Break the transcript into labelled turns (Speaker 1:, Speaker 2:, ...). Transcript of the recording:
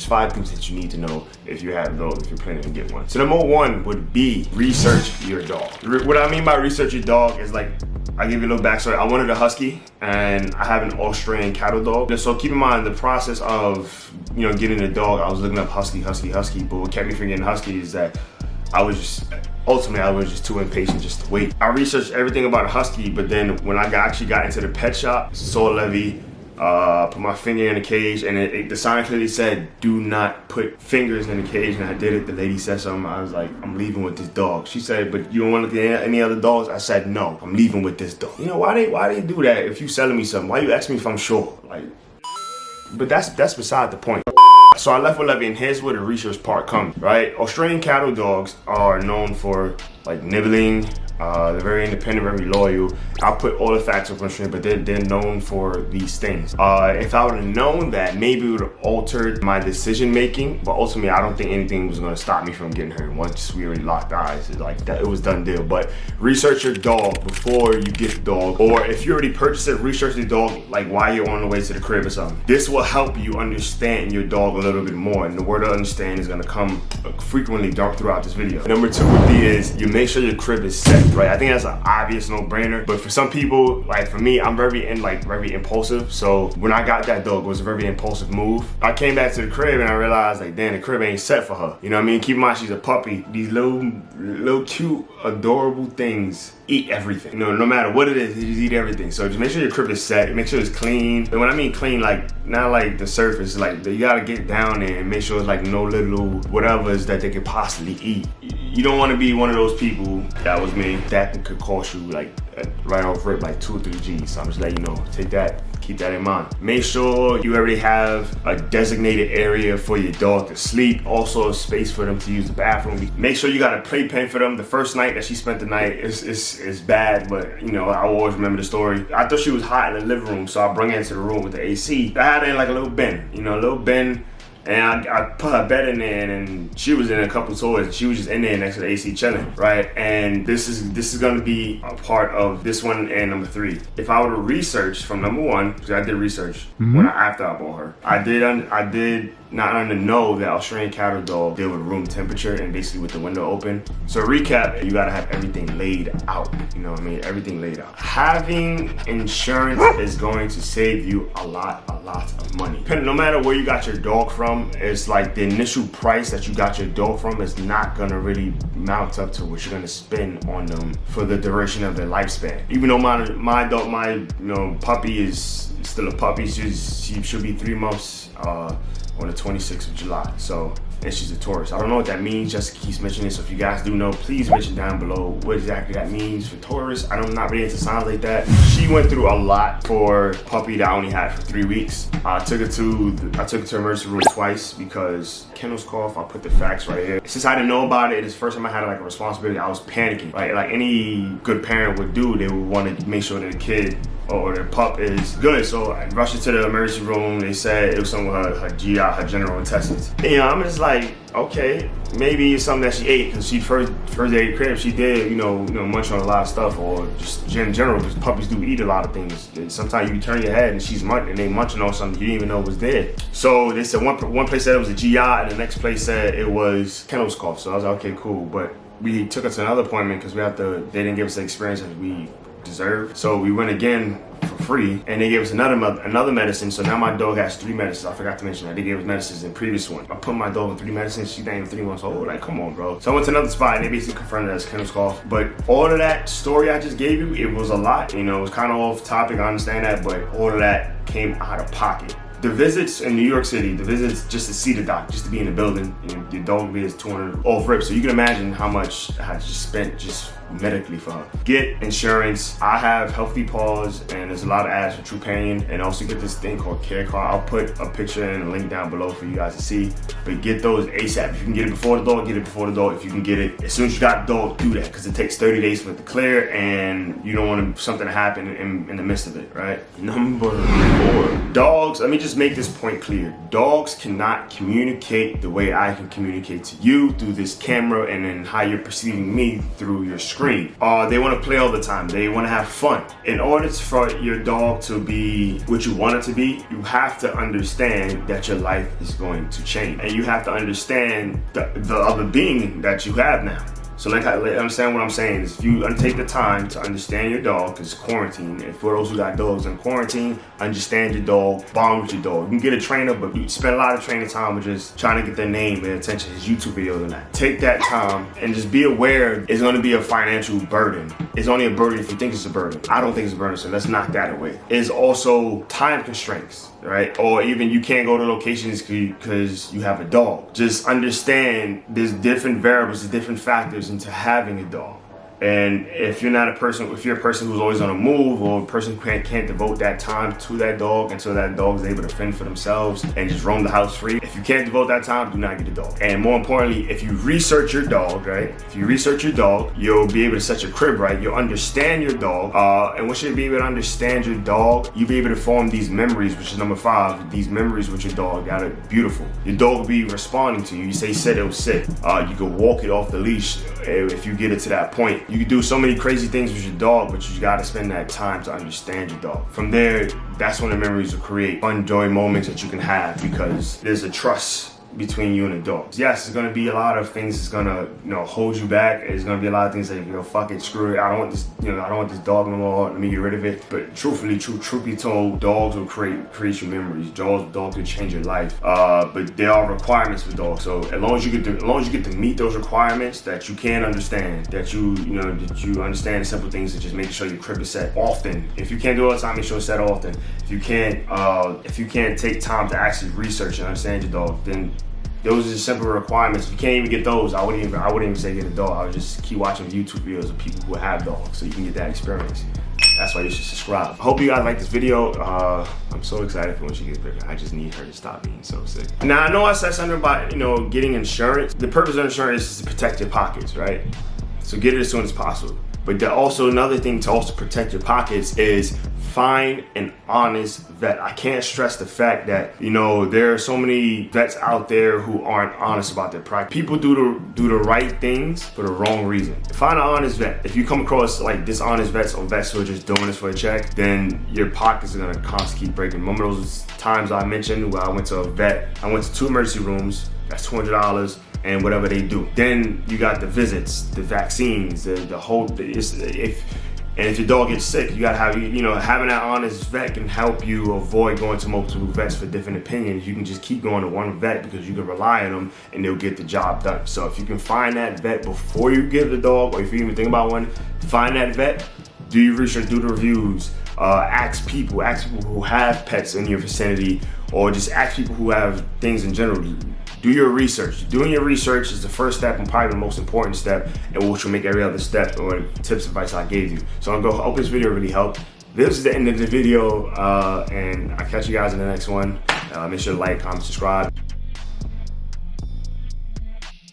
Speaker 1: There's 5 things that you need to know if you have a dog, if you're planning to get one. So number 1 would be research your dog. What I mean by research your dog is like, I'll give you a little backstory. I wanted a husky and I have an Australian cattle dog. So keep in mind the process of, getting a dog, I was looking up husky, but what kept me from getting husky is that ultimately I was just too impatient just to wait. I researched everything about a husky, but then when I actually got into the pet shop, saw Levy, put my finger in the cage, and the sign clearly said, do not put fingers in the cage, and I did it. The lady said something, I was like, I'm leaving with this dog. She said, but you don't want to look at any other dogs? I said, no, I'm leaving with this dog. Why they do that if you selling me something? Why you ask me if I'm sure? But that's beside the point. So I left with Levy, and here's where the research part comes, right? Australian cattle dogs are known for nibbling. They're very independent, very loyal. I'll put all the facts up on screen, but they're known for these things. If I would have known that, maybe it would have altered my decision making, but ultimately I don't think anything was gonna stop me from getting her. Once we already locked eyes, it was done deal. But research your dog before you get the dog, or if you already purchased it, research the dog while you're on the way to the crib or something. This will help you understand your dog a little bit more, and the word understand is gonna come frequently throughout this video. Number 2 would be you make sure your crib is set. Right, I think that's an obvious no-brainer, but for some people, for me, I'm very impulsive. So when I got that dog, it was a very impulsive move. I came back to the crib and I realized damn, the crib ain't set for her. You know what I mean? Keep in mind, she's a puppy. These little cute, adorable things eat everything. No matter what it is, they just eat everything. So just make sure your crib is set. Make sure it's clean. And when I mean clean, not the surface, you gotta get down there and make sure it's no little whatever's that they could possibly eat. You don't want to be one of those people, that was me, that could cost you right off rip 2 or 3 G's. So I'm just letting you know, keep that in mind. Make sure you already have a designated area for your dog to sleep, also a space for them to use the bathroom. Make sure you got a playpen for them. The first night that she spent the night is bad, but I always remember the story. I thought she was hot in the living room, so I brought her into the room with the AC. I had her in a little bin, and I put her bed in there, and she was in a couple of toys, and she was just in there next to the AC chilling, right? And this is gonna be a part of this one and number 3. If I were to research from number 1, because I did research after I bought her, I did not know that Australian cattle dog deal with room temperature and basically with the window open. So recap, you gotta have everything laid out. You know what I mean? Everything laid out. Having insurance is going to save you a lot of money. No matter where you got your dog from, it's the initial price that you got your dog from is not gonna really mount up to what you're gonna spend on them for the duration of their lifespan. Even though my puppy is still a puppy, she should be 3 months on the 26th of July. So, and she's a Taurus. I don't know what that means. Jessica keeps mentioning it. So if you guys do know, please mention down below what exactly that means for Taurus. I'm not really into signs like that. She went through a lot for a puppy that I only had for 3 weeks. I took her to emergency room twice because kennels cough. I'll put the facts right here. Since I didn't know about it, it's the first time I had a responsibility. I was panicking, right? Like any good parent would do, they would want to make sure that the kid or their pup is good. So I rushed her to the emergency room. They said it was something with her GI, her general intestines. I'm just like, okay, maybe it's something that she ate, because she first day at crib, she did, munch on a lot of stuff, or just in general, because puppies do eat a lot of things. And sometimes you turn your head and she's munching on something you didn't even know was there. So they said one place said it was a GI, and the next place said it was kennels cough. So I was like, okay, cool. But we took her to another appointment because they didn't give us the experience that we deserved. So we went again for free, and they gave us another medicine. So now my dog has 3 medicines. I forgot to mention that they gave us medicines in the previous one. I put my dog on 3 medicines. She's not even 3 months old. Come on, bro. So I went to another spot, and they basically confirmed that it's kennels cough. But all of that story I just gave you, it was a lot. It was kind of off topic. I understand that, but all of that came out of pocket. The visits in New York City, just to see the doc, just to be in the building, your dog is $200 off rip. So you can imagine how much I just spent just medically for her. Get insurance. I have Healthy Paws, and there's a lot of ads for Trupanion, and also get this thing called Care Card. I'll put a picture and a link down below for you guys to see. But get those ASAP. If you can get it before the dog, get it before the dog. If you can get it as soon as you got the dog, do that, because it takes 30 days for it to clear, and you don't want something to happen in the midst of it, right? Number 4, dogs. Let me just make this point clear. Dogs cannot communicate the way I can communicate to you through this camera, and then how you're perceiving me through your screen. screen. They want to play all the time. They want to have fun. In order for your dog to be what you want it to be, you have to understand that your life is going to change. And you have to understand the other being that you have now. So like, understand what I'm saying is if you take the time to understand your dog, because quarantine, and for those who got dogs in quarantine, understand your dog, bond with your dog. You can get a trainer, but you spend a lot of training time with just trying to get their name and attention, his YouTube videos and that. Take that time and just be aware it's gonna be a financial burden. It's only a burden if you think it's a burden. I don't think it's a burden, so let's knock that away. It's also time constraints, right? Or even you can't go to locations because you have a dog. Just understand there's different variables, there's different factors into having a dog. And if you're not a person, if you're a person who's always on a move, or a person who can't devote that time to that dog until that dog is able to fend for themselves and just roam the house free, if you can't devote that time, do not get a dog. And more importantly, if you research your dog, right? If you research your dog, you'll be able to set your crib right. You'll understand your dog. And once you be able to understand your dog, you'll be able to form these memories, which is number 5. These memories with your dog got it beautiful. Your dog will be responding to you. You say sit, it'll sit. You can walk it off the leash if you get it to that point. You can do so many crazy things with your dog, but you gotta spend that time to understand your dog. From there, that's when the memories will create fun, joy moments that you can have, because there's a trust between you and the dog. Yes, it's gonna be a lot of things that's gonna, hold you back. There's gonna be a lot of things that, fuck it, screw it. I don't want this, I don't want this dog no more. Let me get rid of it. But truthfully, truth be told, dogs will create your memories. Dogs will change your life. But there are requirements for dogs. So as long as you get to meet those requirements, that you can understand, that you understand the simple things, that just making sure your crib is set often. If you can't do it all the time, make sure it's set often. If you can't take time to actually research and understand your dog, then those are the simple requirements. If you can't even get those, I wouldn't even say get a dog. I would just keep watching YouTube videos of people who have dogs so you can get that experience. That's why you should subscribe. I hope you guys like this video. I'm so excited for when she gets bigger. I just need her to stop being so sick. Now, I know I said something about, getting insurance. The purpose of insurance is to protect your pockets, right? So get it as soon as possible. But also another thing to also protect your pockets is find an honest vet. I can't stress the fact that, there are so many vets out there who aren't honest about their practice. People do the right things for the wrong reason. Find an honest vet. If you come across like dishonest vets or vets who are just doing this for a check, then your pockets are gonna constantly keep breaking. Remember those times I mentioned where I went to a vet, I went to 2 emergency rooms, that's $200, and whatever they do. Then you got the visits, the vaccines, if your dog gets sick, you gotta have, having that honest vet can help you avoid going to multiple vets for different opinions. You can just keep going to one vet because you can rely on them and they'll get the job done. So if you can find that vet before you get the dog, or if you even think about one, find that vet, do your research, do the reviews, ask people who have pets in your vicinity, or just ask people who have things in general. Do your research. Doing your research is the first step and probably the most important step, and which will make every other step or tips and advice I gave you. So I hope this video really helped. This is the end of the video, and I'll catch you guys in the next one. Make sure to like, comment, subscribe.